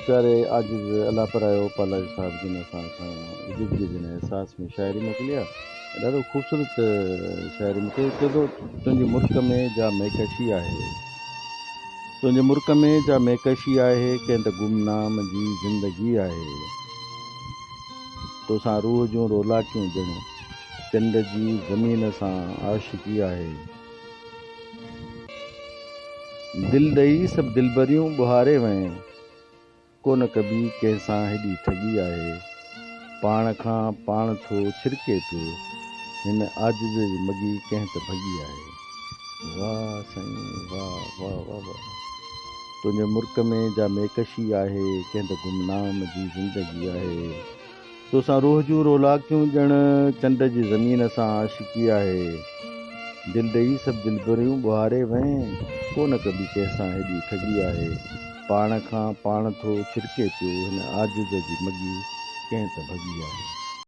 प्यारे आजिज़ अल्लाह परायो पाला साहब जिन असां ज़िंदगी जिन एहसास में शाइरी मोकिली आहे। ॾाढो ख़ूबसूरत शाइरी मूंखे चए थो, तुंहिंजे मुल्क में जा महकशी आहे, तुंहिंजे मुल्क में जा महकशी आहे, कंहिं त गुमनाम जी ज़िंदगी आहे। तोसां रूह जूं रोलाकियूं ॼण चंड जी ज़मीन सां आशिकी आहे। दिल ॾेई सभु दिलबरियूं ॿुहारे वएं, कोन कबी कंहिंसां हेॾी ठगी आहे। पाण खां पाण थो छिरके पियो, हिन आजिज़ जी मगी कंहिं त भॻी आहे। वाह साईं वाह वाह वाह वाह। तुंहिंजे मुल्क में जा महकशी आहे, कंहिं त गुमनाम जी ज़िंदगी आहे। तोसां रूह जूं रोलाकियूं ॼण चंड जी ज़मीन सां आशिकी आहे। दिल ॾेई सभु दिलबरियूं ॿुहारे वएं, कोन कबी कंहिंसां हेॾी ठगी आहे। पाण खां पाण थो छिरके पियो, हिन आजिज़ जी मगी कंहिं त भॻी आहे।